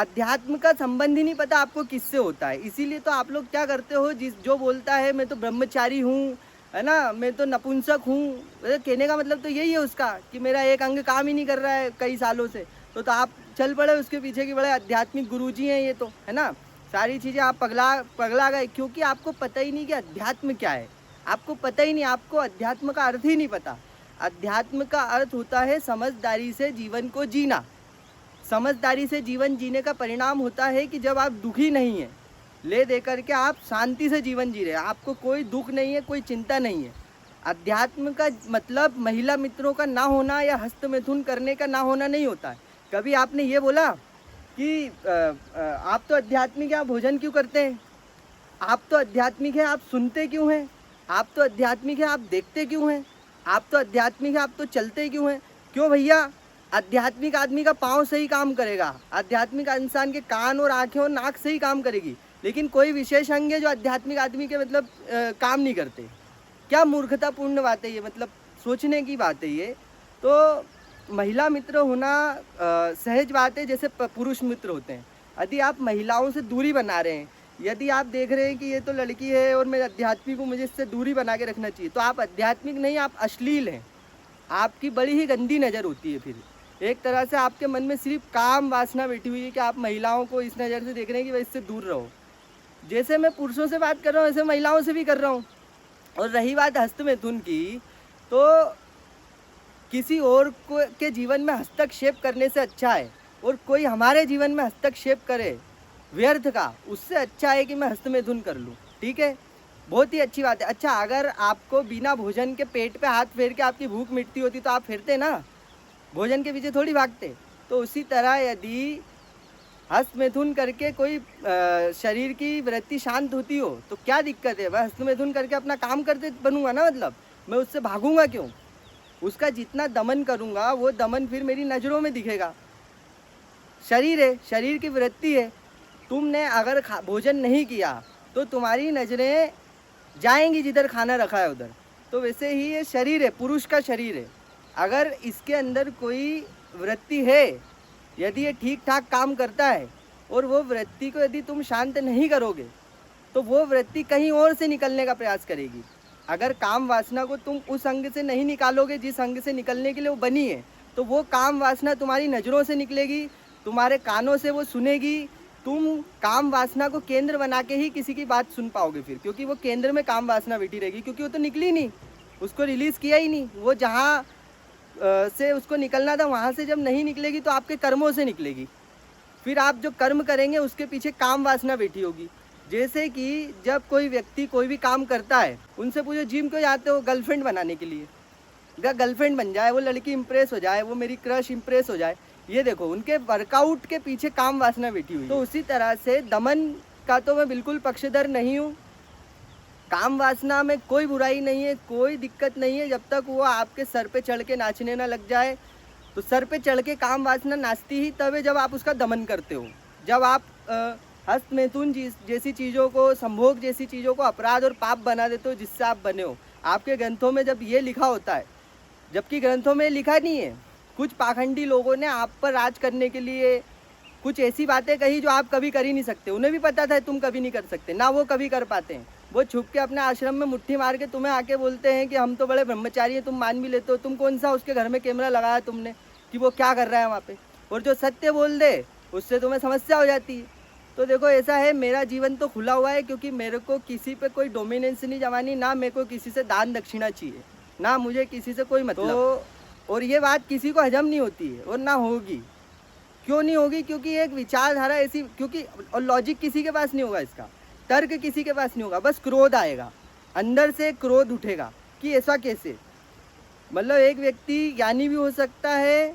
अध्यात्म का संबंध ही नहीं पता आपको किससे होता है। इसीलिए तो आप लोग क्या करते हो, जो बोलता है मैं तो ब्रह्मचारी हूँ, है ना, मैं तो नपुंसक हूँ, कहने का मतलब तो यही है उसका कि मेरा एक अंग काम ही नहीं कर रहा है कई सालों से। तो आप चल पड़े उसके पीछे कि बड़े आध्यात्मिक गुरुजी हैं ये, तो है ना, सारी चीज़ें आप पगला पगला गए, क्योंकि आपको पता ही नहीं कि अध्यात्म क्या है। आपको पता ही नहीं, आपको अध्यात्म का अर्थ ही नहीं पता। अध्यात्म का अर्थ होता है समझदारी से जीवन को जीना। समझदारी से जीवन जीने का परिणाम होता है कि जब आप दुखी नहीं हैं, ले दे करके आप शांति से जीवन जी रहे हैं, आपको कोई दुख नहीं है, कोई चिंता नहीं है। अध्यात्म का मतलब महिला मित्रों का ना होना या हस्त मैथुन करने का ना होना नहीं होता है। कभी आपने ये बोला कि आप तो आध्यात्मिक हैं, आप भोजन क्यों करते हैं? आप तो आध्यात्मिक हैं, आप सुनते क्यों हैं? आप तो आध्यात्मिक हैं, आप देखते क्यों हैं? आप तो आध्यात्मिक हैं, आप तो चलते क्यों हैं? क्यों भैया? आध्यात्मिक आदमी का पाँव सही काम करेगा, आध्यात्मिक इंसान के कान और आँखें और नाक सही काम करेगी, लेकिन कोई विशेष अंग है जो आध्यात्मिक आदमी के मतलब काम नहीं करते। क्या मूर्खतापूर्ण बात है ये, मतलब सोचने की बात है ये। तो महिला मित्र होना सहज बात है, जैसे पुरुष मित्र होते हैं। यदि आप महिलाओं से दूरी बना रहे हैं, यदि आप देख रहे हैं कि ये तो लड़की है और मैं आध्यात्मिक हूँ, मुझे इससे दूरी बना के रखना चाहिए, तो आप आध्यात्मिक नहीं, आप अश्लील हैं। आपकी बड़ी ही गंदी नज़र होती है। फिर एक तरह से आपके मन में सिर्फ काम वासना बैठी हुई है कि आप महिलाओं को इस नज़र से देख रहे हैं कि भाई इससे दूर रहो। जैसे मैं पुरुषों से बात कर रहा हूँ वैसे महिलाओं से भी कर रहा हूँ। और रही बात हस्त मैथुन की, तो किसी और को के जीवन में हस्तक्षेप करने से अच्छा है, और कोई हमारे जीवन में हस्तक्षेप करे व्यर्थ का, उससे अच्छा है कि मैं हस्त मैथुन कर लूँ। ठीक है, बहुत ही अच्छी बात है। अच्छा, अगर आपको बिना भोजन के पेट पे हाथ फेर के आपकी भूख मिटती होती तो आप फिरते ना, भोजन के पीछे थोड़ी भागते। तो उसी तरह यदि हस्त मैथुन करके कोई शरीर की वृत्ति शांत होती हो तो क्या दिक्कत है? मैं हस्त मैथुन करके अपना काम करते बनूंगा ना, मतलब मैं उससे भागूंगा क्यों? उसका जितना दमन करूंगा वो दमन फिर मेरी नज़रों में दिखेगा। शरीर है, शरीर की वृत्ति है। तुमने अगर भोजन नहीं किया तो तुम्हारी नज़रें जाएंगी जिधर खाना रखा है उधर। तो वैसे ही ये शरीर है, पुरुष का शरीर है, अगर इसके अंदर कोई वृत्ति है, यदि ये ठीक ठाक काम करता है और वो वृत्ति को यदि तुम शांत नहीं करोगे तो वो वृत्ति कहीं और से निकलने का प्रयास करेगी। अगर काम वासना को तुम उस अंग से नहीं निकालोगे जिस अंग से निकलने के लिए वो बनी है, तो वो काम वासना तुम्हारी नज़रों से निकलेगी, तुम्हारे कानों से वो सुनेगी। तुम काम वासना को केंद्र बना के ही किसी की बात सुन पाओगे फिर, क्योंकि वो केंद्र में काम वासना बैठी रहेगी, क्योंकि वो तो निकली नहीं, उसको रिलीज़ किया ही नहीं। वो जहाँ से उसको निकलना था वहाँ से जब नहीं निकलेगी तो आपके कर्मों से निकलेगी। फिर आप जो कर्म करेंगे उसके पीछे काम वासना बैठी होगी। जैसे कि जब कोई व्यक्ति कोई भी काम करता है, उनसे पूछो जिम क्यों जाते हो? गर्लफ्रेंड बनाने के लिए। गर्लफ्रेंड बन जाए, वो लड़की इंप्रेस हो जाए, वो मेरी क्रश इंप्रेस हो जाए। ये देखो, उनके वर्कआउट के पीछे काम वासना बैठी हुई है। तो उसी तरह से दमन का तो मैं बिल्कुल पक्षधर नहीं हूँ। काम वासना में कोई बुराई नहीं है, कोई दिक्कत नहीं है, जब तक वो आपके सर पे चढ़ के नाचने ना लग जाए। तो सर पे चढ़ के काम वासना नाचती ही तब है जब आप उसका दमन करते हो। जब आप हस्त मैथुन जैसी चीज़ों को, संभोग जैसी चीज़ों को अपराध और पाप बना देते हो जिससे आप बने हो। आपके ग्रंथों में जब ये लिखा होता है, जबकि ग्रंथों में लिखा नहीं है, कुछ पाखंडी लोगों ने आप पर राज करने के लिए कुछ ऐसी बातें कही जो आप कभी कर ही नहीं सकते। उन्हें भी पता था तुम कभी नहीं कर सकते, ना वो कभी कर पाते हैं। वो छुप के अपने आश्रम में मुट्ठी मार के तुम्हें आके बोलते हैं कि हम तो बड़े ब्रह्मचारी हैं, तुम मान भी लेते हो। तुम कौन सा उसके घर में कैमरा लगाया तुमने कि वो क्या कर रहा है वहाँ पे? और जो सत्य बोल दे उससे तुम्हें समस्या हो जाती है। तो देखो, ऐसा है, मेरा जीवन तो खुला हुआ है, क्योंकि मेरे को किसी पे कोई डोमिनेंस नहीं जमानी, ना मेरे को किसी से दान दक्षिणा चाहिए, ना मुझे किसी से कोई मतलब। तो और ये बात किसी को हजम नहीं होती है और ना होगी। क्यों नहीं होगी? क्योंकि एक विचारधारा ऐसी, क्योंकि और लॉजिक किसी के पास नहीं होगा, इसका तर्क किसी के पास नहीं होगा, बस क्रोध आएगा, अंदर से क्रोध उठेगा कि ऐसा कैसे। मतलब एक व्यक्ति ज्ञानी भी हो सकता है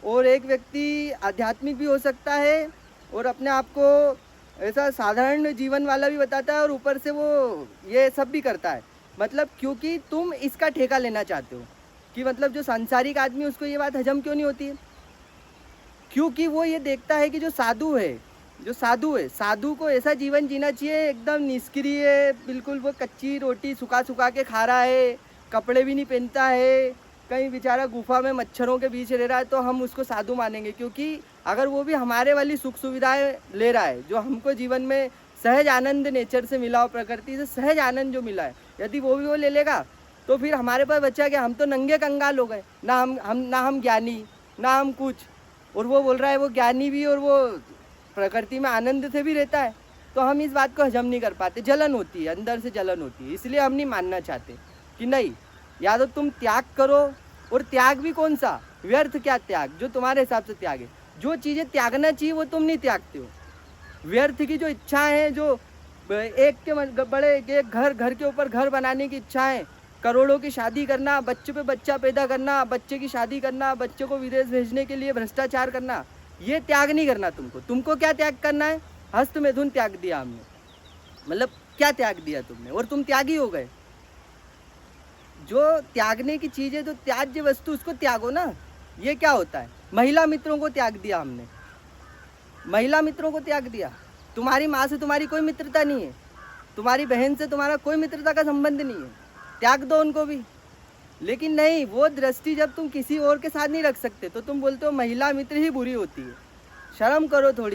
और एक व्यक्ति आध्यात्मिक भी हो सकता है और अपने आप को ऐसा साधारण जीवन वाला भी बताता है और ऊपर से वो ये सब भी करता है। मतलब क्योंकि तुम इसका ठेका लेना चाहते हो कि मतलब जो सांसारिक आदमी उसको ये बात हजम क्यों नहीं होती है, क्योंकि वो ये देखता है कि जो साधु है, साधु को ऐसा जीवन जीना चाहिए एकदम निष्क्रिय, बिल्कुल वो कच्ची रोटी सुखा सुखा के खा रहा है, कपड़े भी नहीं पहनता है, कहीं बेचारा गुफा में मच्छरों के बीच रह रहा है, तो हम उसको साधु मानेंगे। क्योंकि अगर वो भी हमारे वाली सुख सुविधाएं ले रहा है, जो हमको जीवन में सहज आनंद नेचर से मिला हो, प्रकृति से सहज आनंद जो मिला है, यदि वो भी वो ले लेगा तो फिर हमारे पास बचा क्या? हम तो नंगे कंगाल हो गए, ना हम ज्ञानी, ना हम कुछ। और वो बोल रहा है वो ज्ञानी भी और वो प्रकृति में आनंद से भी रहता है। तो हम इस बात को हजम नहीं कर पाते, जलन होती है, अंदर से जलन होती है। इसलिए हम नहीं मानना चाहते कि नहीं, या तो तुम त्याग करो, और त्याग भी कौन सा? व्यर्थ क्या त्याग? जो तुम्हारे हिसाब से त्याग है। जो चीज़ें त्यागना चाहिए वो तुम नहीं त्यागते हो। व्यर्थ की जो इच्छाएं हैं, जो एक के बड़े एक घर के ऊपर घर बनाने की इच्छाएं, करोड़ों की शादी करना, बच्चे पे बच्चा पैदा करना, बच्चे की शादी करना, बच्चे को विदेश भेजने के लिए भ्रष्टाचार करना, ये त्याग नहीं करना तुमको। तुमको क्या त्याग करना है? हस्त मैथुन त्याग दिया हमने, मतलब क्या त्याग दिया तुमने, और तुम त्यागी हो गए। जो त्यागने की चीज़ है, जो त्याज्य वस्तु, उसको त्यागो ना। ये क्या होता है? महिला मित्रों को त्याग दिया हमने, महिला मित्रों को त्याग दिया। तुम्हारी माँ से तुम्हारी कोई मित्रता नहीं है, तुम्हारी बहन से तुम्हारा कोई मित्रता का संबंध नहीं है, त्याग दो उनको भी। लेकिन नहीं, वो दृष्टि जब तुम किसी और के साथ नहीं रख सकते तो तुम बोलते हो महिला मित्र ही बुरी होती है। शर्म करो थोड़ी।